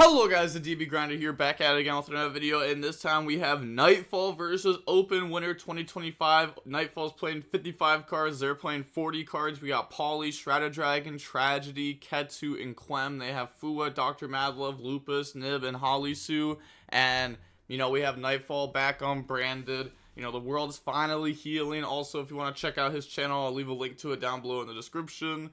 Hello guys, the DB Grinder here, back at it again with another video, and this time we have Nightfall versus Open Winter 2025. Nightfall's playing 55 cards, they're playing 40 cards. We got Pauly, Stratadragon, Tragedy, Ketsu, and Clem. They have Fua, Dr. Madlove, Lupus, Nib, and Holisu. And, we have Nightfall back on branded. The world is finally healing. Also, if you want to check out his channel, I'll leave a link to it down below in the description.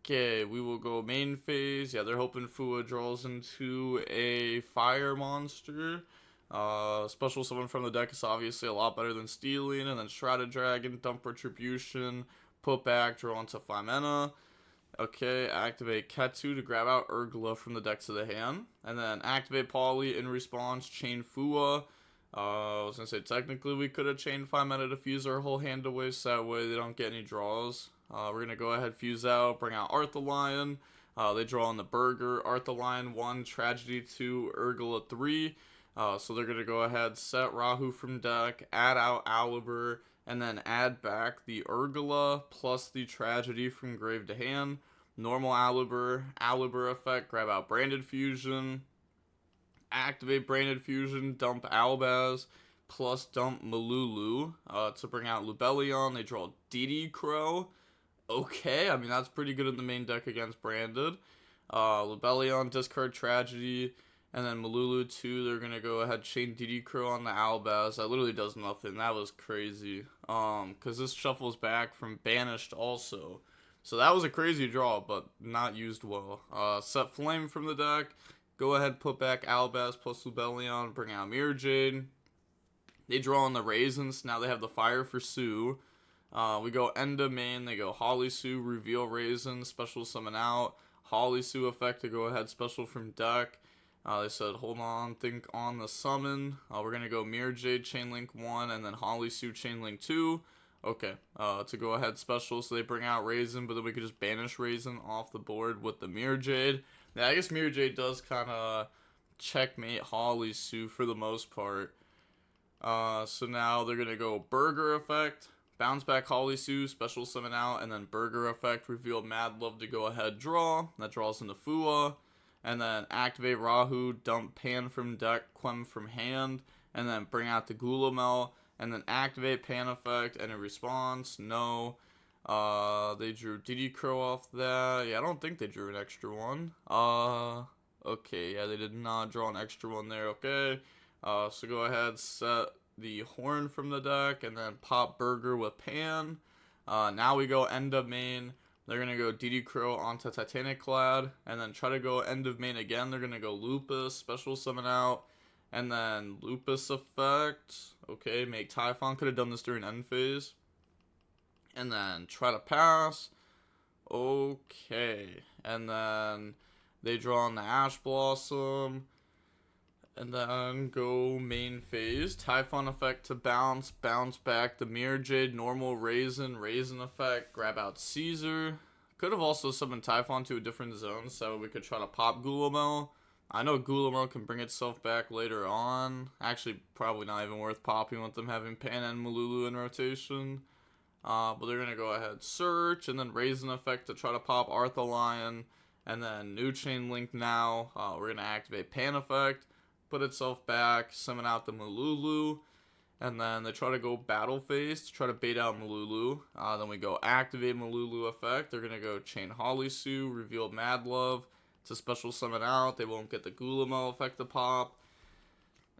Okay, we will go main phase. Yeah, they're hoping Fua draws into a fire monster. Special summon from the deck is obviously a lot better than stealing. And then Stratadragon, dump Retribution, put back, draw into 5 mana. Okay, activate Ketsu to grab out Urgla from the deck to the hand. And then activate Pauly in response, chain Fua. I was going to say, technically we could have chained 5 mana to fuse our whole hand away, so that way they don't get any draws. We're going to go ahead, fuse out, bring out Arthur Lion. They draw on the Burger. Arthur Lion 1, Tragedy 2, Urgla 3. So they're going to go ahead, set Rahu from deck, add out Alibur, and then add back the Urgla plus the Tragedy from grave to hand. Normal Alibur effect, grab out Branded Fusion. Activate Branded Fusion, dump Albaz, plus dump Malulu to bring out Lubellion. They draw DD Crow. Okay, I mean, that's pretty good in the main deck against Branded. Lubellion, discard Tragedy, and then Malulu 2, they're going to go ahead, chain DD Crow on the Albaz. That literally does nothing. That was crazy. Because this shuffles back from Banished also. So that was a crazy draw, but not used well. Set Flame from the deck. Go ahead, put back Albaz plus Lubellion, bring out Mirror Jade. They draw on the Raisins. Now they have the Fire for Sue. We go end of main. They go Holisu, reveal Raisin, special summon out. Holisu effect to go ahead, special from deck. They said, hold on, think on the summon. We're going to go Mirror Jade, Chainlink 1, and then Holisu, Chainlink 2. Okay, to go ahead special, so they bring out Raisin, but then we could just banish Raisin off the board with the Mirror Jade. Yeah, I guess Mirror Jade does kind of checkmate Holisu for the most part. So now they're going to go Burger effect, bounce back Holisu, special summon out, and then Burger effect, reveal Madlove to go ahead draw. That draws into Fua. And then activate Rahu, dump Pan from deck, Clem from hand, and then bring out the Gulamel. And then activate Pan effect, and in response, no. They drew DD Crow off that. Yeah, I don't think they drew an extra one. Okay, yeah, they did not draw an extra one there, okay. So go ahead, set the Horn from the deck, and then pop Burger with Pan. Now we go end of main. They're going to go DD Crow onto Titanic Clad, and then try to go end of main again. They're going to go Lupus, special summon out. And then Lupus effect. Okay, make Typhon. Could have done this during end phase. And then try to pass. Okay. And then they draw on the Ash Blossom. And then go main phase. Typhon effect to bounce. Bounce back the Mirror Jade. Normal Raisin. Raisin effect. Grab out Caesar. Could have also summoned Typhon to a different zone, so we could try to pop Gulamel. I know Gulamel can bring itself back later on. Actually, probably not even worth popping with them having Pan and Malulu in rotation. But they're going to go ahead, search, and then Raisin effect to try to pop Arthur Lion. And then new chain link now. We're going to activate Pan effect, put itself back, summon out the Malulu. And then they try to go battle phase to try to bait out Malulu. Then we go activate Malulu effect. They're going to go chain Holisu, reveal Madlove. It's a special summon out. They won't get the Gulamel effect to pop.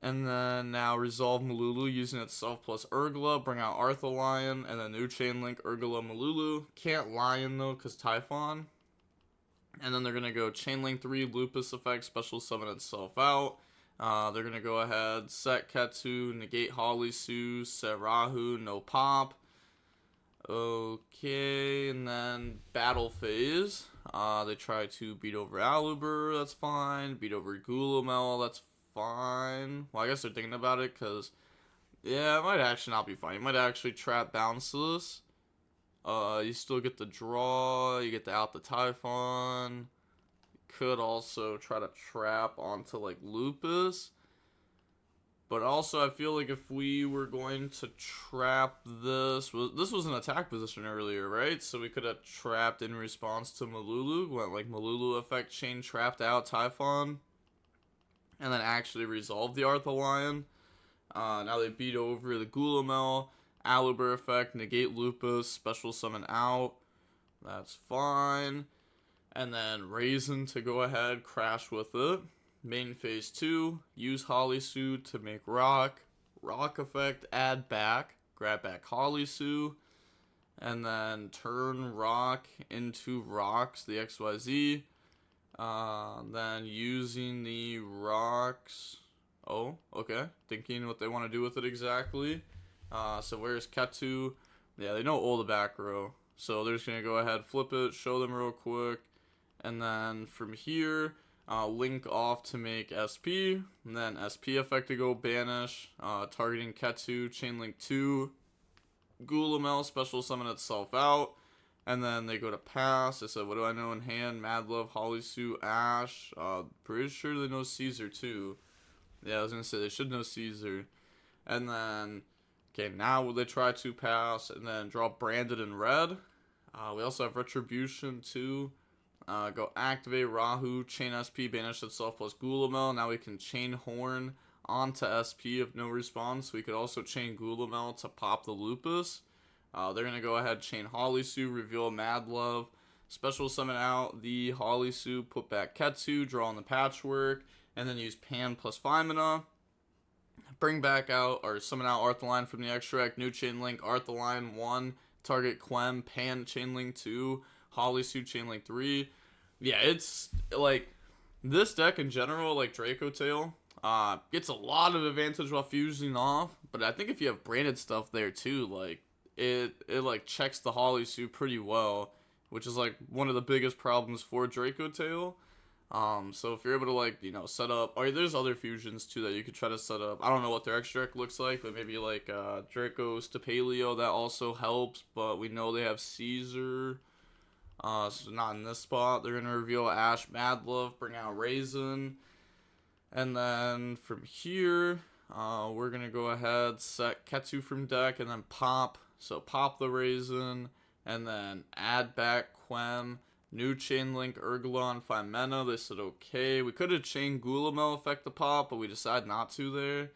And then now resolve Malulu using itself plus Urgla. Bring out Arthur Lion. And then new chain link Urgla Malulu. Can't Lion though because Typhon. And then they're going to go chain link 3 Lupus effect. Special summon itself out. They're going to go ahead. Set Ketsu. Negate Holisu. Set Rahu. No pop. Okay, and then battle phase. They try to beat over Alibur, that's fine. Beat over Gulamel, that's fine. Well, I guess they're thinking about it, because, yeah, it might actually not be fine. You might actually trap bounces. You still get the draw, you get to out the Typhon. Could also try to trap onto, like, Lupus. But also, I feel like if we were going to trap this was an attack position earlier, right? So we could have trapped in response to Malulu, went like Malulu effect, chain trapped out Typhon, and then actually resolved the Arthur-Lion. Now they beat over the Gulamel, Aluber effect, negate Lupus, special summon out. That's fine. And then Raisin to go ahead, crash with it. Main phase 2, use Holisu to make rock. Rock effect, add back. Grab back Holisu. And then turn rock into rocks, the XYZ. Then using the rocks. Oh, okay. Thinking what they want to do with it exactly. So where's Ketu? Yeah, they know all the back row. So they're just going to go ahead, flip it, show them real quick. And then from here, link off to make SP. And then SP effect to go banish. Targeting Ketu, chain link 2. Gulamel, special summon itself out. And then they go to pass. They said, what do I know in hand? Mad Love, Holisu, Ash. Pretty sure they know Caesar too. Yeah, I was going to say they should know Caesar. And then, okay, now they try to pass and then draw Branded in red. We also have Retribution too. Go activate Rahu, chain SP, banish itself plus Gulamel. Now we can chain Horn onto SP if no response. We could also chain Gulamel to pop the Lupus. They're going to go ahead, chain Holisu, reveal Mad Love, special summon out the Holisu, put back Ketsu, draw on the Patchwork, and then use Pan plus Femina. Bring back out, or summon out Arthur-Lion from the extract, new chain link, Arthur-Lion 1, target Quem, Pan chain link 2, Holisu chain link 3. Yeah, it's like this deck in general, like Dracotail, gets a lot of advantage while fusing off. But I think if you have branded stuff there too, like it like checks the Holisu pretty well, which is like one of the biggest problems for Dracotail. So if you're able to like, you know, set up, or there's other fusions too that you could try to set up. I don't know what their extract looks like, but maybe like Draco Stapalio, that also helps. But we know they have Caesar. So not in this spot. They're gonna reveal Ash Madlove, bring out Raisin, and then from here, we're gonna go ahead, set Ketsu from deck, and then pop. So pop the Raisin, and then add back Quem, new chain link Urgulon, Femina. They said okay. We could have chained Gulamel effect to pop, but we decided not to there.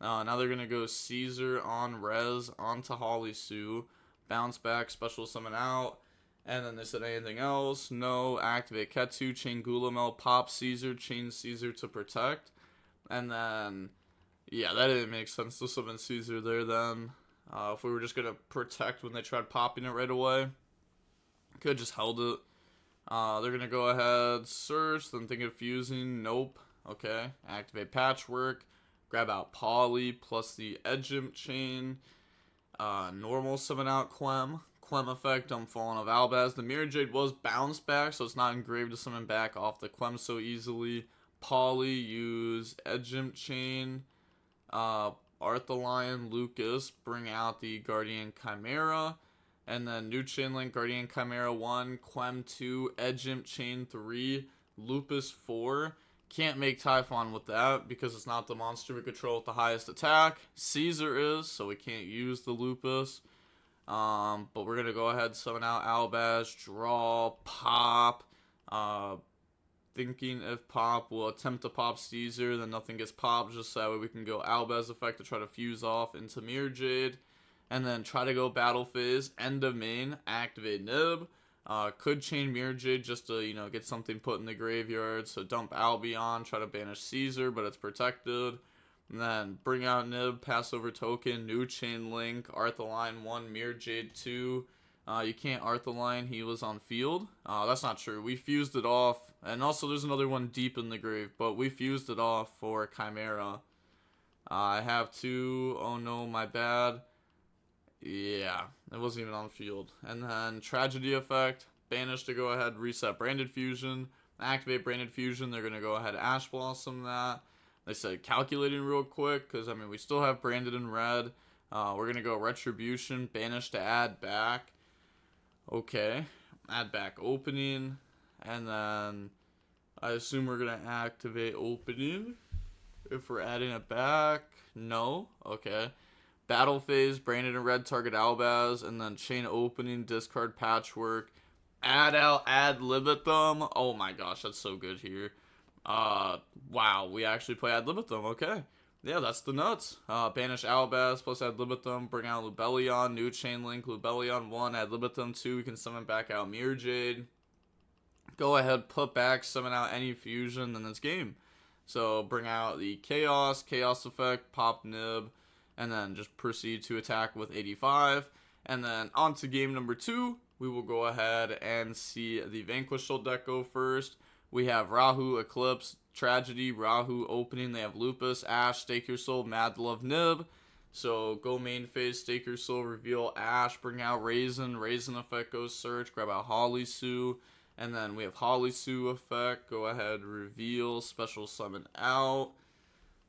Now they're gonna go Caesar on Rez onto Holisu, bounce back, special summon out. And then they said anything else? No. Activate Ketsu, chain Gulamel, pop Caesar, chain Caesar to protect. And then, yeah, that didn't make sense to summon Caesar there then. If we were just going to protect when they tried popping it right away, could have just held it. They're going to go ahead, search, then think of fusing. Nope. Okay. Activate Patchwork, grab out Poly plus the Edgimp chain. Normal summon out Quem effect on Fallen of Albaz. The Mirror Jade was bounced back, so it's not engraved to summon back off the Quem so easily. Poly, use Edgimp chain. Arthur-Lion, Lucas, bring out the Guardian Chimera. And then new chain link, Guardian Chimera 1, Quem 2, Edgimp chain 3, Lupus 4. Can't make Typhon with that because it's not the monster we control with the highest attack. Caesar is, so we can't use the Lupus. But we're going to go ahead, summon out Albaz, draw, pop. Thinking if pop, we'll attempt to pop Caesar, then nothing gets popped, just so that way we can go Albaz effect to try to fuse off into Mirror Jade. And then try to go battle phase, end of main, activate Nib. Could chain Mirror Jade just to, you know, get something put in the graveyard. So dump Albion, try to banish Caesar, but it's protected. And then bring out Nib, Passover token, new chain link, Arthur-Lion 1, Mirror Jade 2. You can't Arthur-Lion, he was on field. That's not true. We fused it off. And also there's another one deep in the grave, but we fused it off for Chimera. I have two. Oh no, my bad. Yeah, it wasn't even on field. And then Tragedy effect, banish to go ahead, reset Branded Fusion. Activate Branded Fusion, they're going to go ahead Ash Blossom that. They said calculating real quick, because, I mean, we still have Branded in red. We're going to go Retribution, banish to add back. Okay, add back opening. And then I assume we're going to activate opening. If we're adding it back, no. Okay. Battle phase, Brandon and Red target Albaz, and then chain opening, discard Patchwork, add out, ad libitum. Oh my gosh, that's so good here. Wow, we actually play ad libitum. Okay. Yeah, that's the nuts. Banish Albaz plus ad libitum, bring out Lubellion, new chain link, Lubellion 1, ad libitum 2, we can summon back out Mirror Jade. Go ahead, put back, summon out any fusion, and it's game. So bring out the Chaos effect, pop Nib, and then just proceed to attack with 85. And then on to game number 2, we will go ahead and see the Vanquish Soul deck go first. We have Rahu, Eclipse, Tragedy, Rahu opening. They have Lupus, Ash, Stake Your Soul, Mad Love, Nib. So go main phase, Stake Your Soul, reveal Ash, bring out Raisin. Raisin effect goes search, grab out Holly Sue. And then we have Holly Sue effect. Go ahead, reveal, special summon out.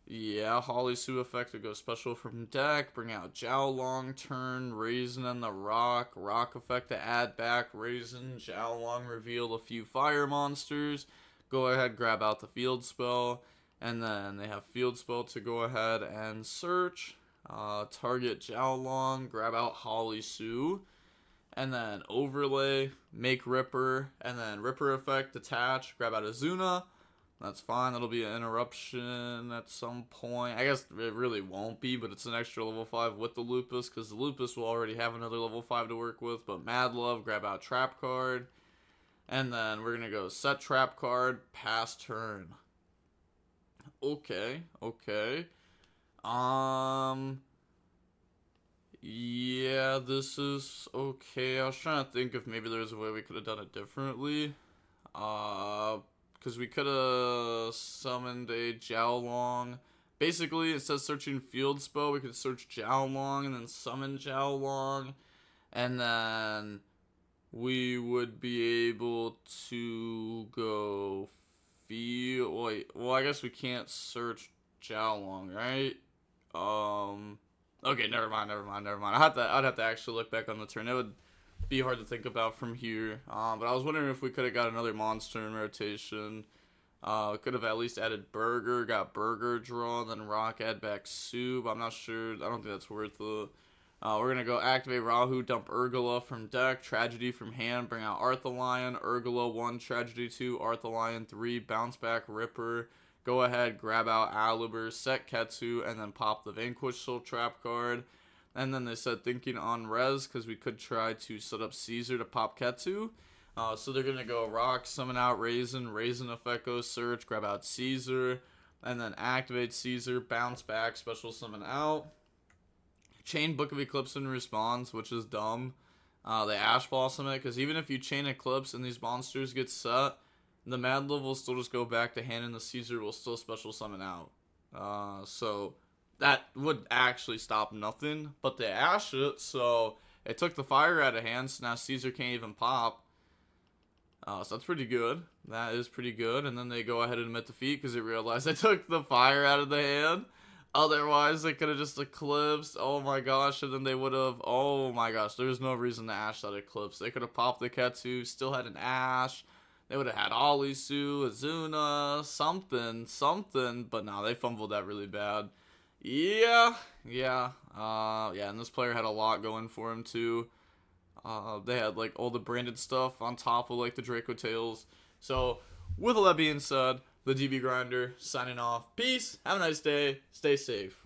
Yeah, Holly Sue effect to go special from deck. Bring out Jiaolong, turn, Raisin and the Rock. Rock effect to add back Raisin. Jiaolong, reveal a few fire monsters. Go ahead, grab out the field spell. And then they have field spell to go ahead and search. Target Jiaolong, grab out Holly Sue. And then overlay, make Ripper, and then Ripper effect, attach, grab out Azuna. That's fine, that'll be an interruption at some point. I guess it really won't be, but it's an extra level 5 with the Lupus, because the Lupus will already have another level 5 to work with. But Mad Love, grab out Trap card. And then we're going to go set Trap card, pass turn. Okay. Yeah, this is okay. I was trying to think if maybe there's a way we could have done it differently. Because we could have summoned a Jiaolong. Basically, it says searching field spell. We could search Jiaolong and then summon Jiaolong. And then we would be able to go wait, well, I guess we can't search Jiaolong, right? Okay, never mind. I'd have to actually look back on the turn. It would be hard to think about from here. But I was wondering if we could have got another monster in rotation. Could have at least added Burger, got Burger draw, then Rock, add back Soup. I'm not sure. I don't think that's worth it. We're going to go activate Rahu, dump Urgula from deck, Tragedy from hand, bring out Arthalion, Urgula 1, Tragedy 2, Arthalion 3, bounce back Ripper. Go ahead, grab out Aluber, set Ketsu, and then pop the Vanquish Soul Trap card. And then they said thinking on res, because we could try to set up Caesar to pop Ketsu. So they're going to go Rock, summon out Raisin, Raisin effect goes search, grab out Caesar, and then activate Caesar, bounce back, special summon out. Chain Book of Eclipse in response, which is dumb. They Ash Blossom it, because even if you chain Eclipse and these monsters get set, the Mad Love will still just go back to hand and the Caesar will still special summon out. So that would actually stop nothing, but they Ash it, so it took the fire out of hand, so now Caesar can't even pop. So that's pretty good. That is pretty good. And then they go ahead and admit defeat because they realized they took the fire out of the hand. Otherwise, they could have just Eclipsed. Oh my gosh. And then they would have... Oh my gosh. There was no reason to Ash that Eclipse. They could have popped the Ketsu. Still had an Ash. They would have had Olisu, Azuna, something. But no, they fumbled that really bad. Yeah. And this player had a lot going for him too. They had like all the branded stuff on top of like the Dracotails. So with all that being said, the DB Grinder signing off. Peace. Have a nice day. Stay safe.